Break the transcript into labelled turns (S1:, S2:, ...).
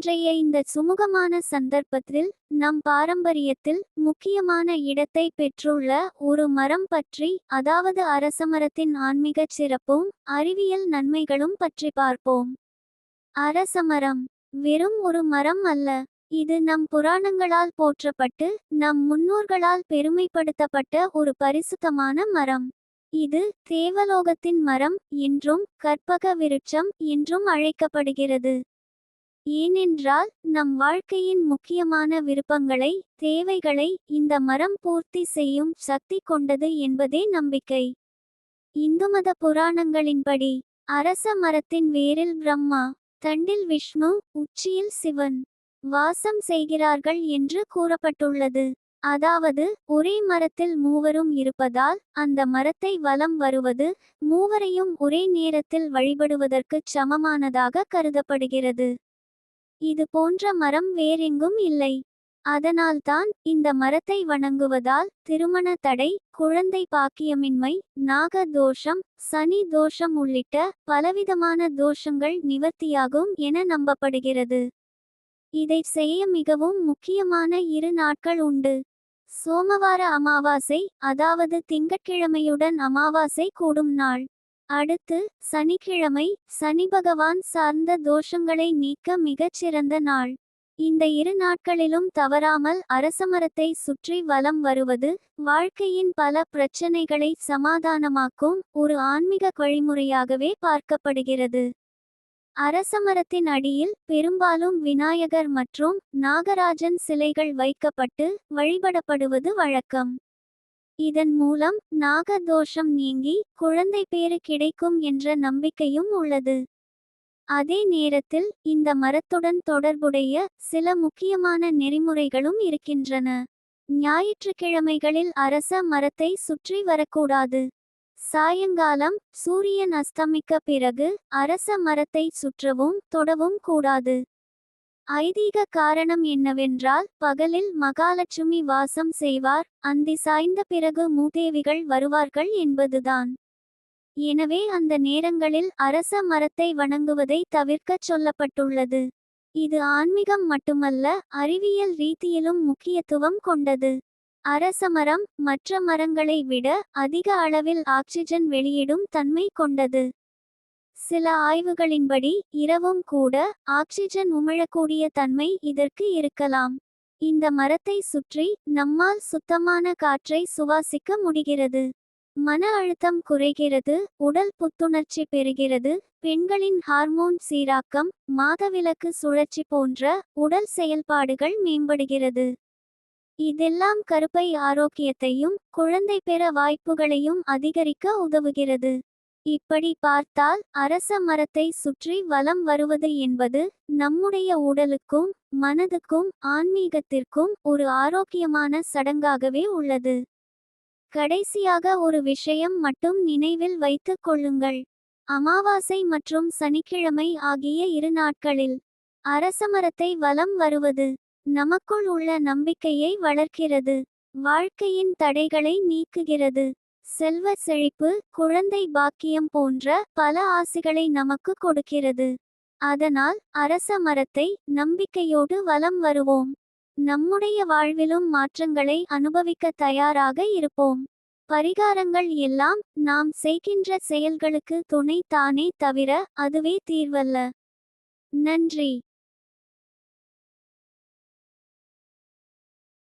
S1: இன்றைய இந்த சுமூகமான சந்தர்ப்பத்தில் நம் பாரம்பரியத்தில் முக்கியமான இடத்தை பெற்றுள்ள ஒரு மரம் பற்றி, அதாவது அரசமரத்தின் ஆன்மீகச் சிறப்பும் அறிவியல் நன்மைகளும் பற்றி பார்ப்போம். அரசமரம் வெறும் ஒரு மரம் அல்ல. இது நம் புராணங்களால் போற்றப்பட்டு நம் முன்னோர்களால் பெருமைப்படுத்தப்பட்ட ஒரு பரிசுத்தமான மரம். இது தேவலோகத்தின் மரம் என்றும் கற்பக விருட்சம் என்றும் அழைக்கப்படுகிறது. ஏனென்றால் நம் வாழ்க்கையின் முக்கியமான விருப்பங்களை, தேவைகளை இந்த மரம் பூர்த்தி செய்யும் சக்தி கொண்டது என்பதே நம்பிக்கை. இந்துமத புராணங்களின்படி அரச மரத்தின் வேரில் பிரம்மா, தண்டில் விஷ்ணு, உச்சியில் சிவன் வாசம் செய்கிறார்கள் என்று கூறப்பட்டுள்ளது. அதாவது ஒரே மரத்தில் மூவரும் இருப்பதால் அந்த மரத்தை வலம் வருவது மூவரையும் ஒரே நேரத்தில் வழிபடுவதற்குச் சமமானதாக கருதப்படுகிறது. இது போன்ற மரம் வேறெங்கும் இல்லை. அதனால்தான் இந்த மரத்தை வணங்குவதால் திருமண தடை, குழந்தை பாக்கியமின்மை, நாக தோஷம், சனி தோஷம் உள்ளிட்ட பலவிதமான தோஷங்கள் நிவர்த்தியாகும் என நம்பப்படுகிறது. இதை செய்ய மிகவும் முக்கியமான 2 நாட்கள் உண்டு. சோமவார அமாவாசை, அதாவது திங்கட்கிழமையுடன் அமாவாசை கூடும் நாள். அடுத்து சனிக்கிழமை, சனி பகவான் சார்ந்த தோஷங்களை நீக்க மிகச்சிறந்த நாள். இந்த 2 நாட்களிலும் தவறாமல் அரசமரத்தை சுற்றி வலம் வருவது வாழ்க்கையின் பல பிரச்சனைகளை சமாதானமாக்கும் ஒரு ஆன்மீக வழிமுறையாகவே பார்க்கப்படுகிறது. அரசமரத்தின் அடியில் பெரும்பாலும் விநாயகர் மற்றும் நாகராஜன் சிலைகள் வைக்கப்பட்டு வழிபடப்படுவது வழக்கம். இதன் மூலம் நாக தோஷம் நீங்கி குழந்தை பேறு கிடைக்கும் என்ற நம்பிக்கையும் உள்ளது. அதே நேரத்தில் இந்த மரத்துடன் தொடர்புடைய சில முக்கியமான நெறிமுறைகளும் இருக்கின்றன. ஞாயிற்றுக்கிழமைகளில் அரச மரத்தை சுற்றி வரக்கூடாது. சாயங்காலம் சூரியன் அஸ்தமிக்க பிறகு அரச மரத்தை சுற்றவும் தொடவும் கூடாது. ஐதீக காரணம் என்னவென்றால், பகலில் மகாலட்சுமி வாசம் செய்வார், அந்தி சாய்ந்த பிறகு மூதேவிகள் வருவார்கள் என்பதுதான். எனவே அந்த நேரங்களில் அரச மரத்தை வணங்குவதை தவிர்க்கச் சொல்லப்பட்டுள்ளது. இது ஆன்மீகம் மட்டுமல்ல, அறிவியல் ரீதியிலும் முக்கியத்துவம் கொண்டது. அரசமரம் மற்ற மரங்களை விட அதிக அளவில் ஆக்சிஜன் வெளியிடும் தன்மை கொண்டது. சில ஆய்வுகளின்படி இரவும் கூட ஆக்சிஜன் உமிழக்கூடிய தன்மை இதற்கு இருக்கலாம். இந்த மரத்தை சுற்றி நம்மால் சுத்தமான காற்றை சுவாசிக்க முடிகிறது. மன அழுத்தம் குறைகிறது, உடல் புத்துணர்ச்சி பெறுகிறது, பெண்களின் ஹார்மோன் சீராக்கம், மாதவிலக்கு சுழற்சி போன்ற உடல் செயல்பாடுகள் மேம்படுகிறது. இதெல்லாம் கருப்பை ஆரோக்கியத்தையும் குழந்தை பெற வாய்ப்புகளையும் அதிகரிக்க உதவுகிறது. இப்படி பார்த்தால் அரச மரத்தை சுற்றி வலம் வருவது என்பது நம்முடைய உடலுக்கும் மனதுக்கும் ஆன்மீகத்திற்கும் ஒரு ஆரோக்கியமான சடங்காகவே உள்ளது. கடைசியாக ஒரு விஷயம் மட்டும் நினைவில் வைத்துக் கொள்ளுங்கள். அமாவாசை மற்றும் சனிக்கிழமை ஆகிய 2 நாட்களில் அரசமரத்தை வலம் வருவது நமக்குள் உள்ள நம்பிக்கையை வளர்க்கிறது, வாழ்க்கையின் தடைகளை நீக்குகிறது, செல்வ செழிப்பு, குழந்தை பாக்கியம் போன்ற பல ஆசிகளை நமக்கு கொடுக்கிறது. அதனால் அரச மரத்தை நம்பிக்கையோடு வலம் வருவோம். நம்முடைய வாழ்விலும் மாற்றங்களை அனுபவிக்க தயாராக இருப்போம். பரிகாரங்கள் எல்லாம் நாம் செய்கின்ற செயல்களுக்கு துணை தானே தவிர அதுவே தீர்வல்ல. நன்றி.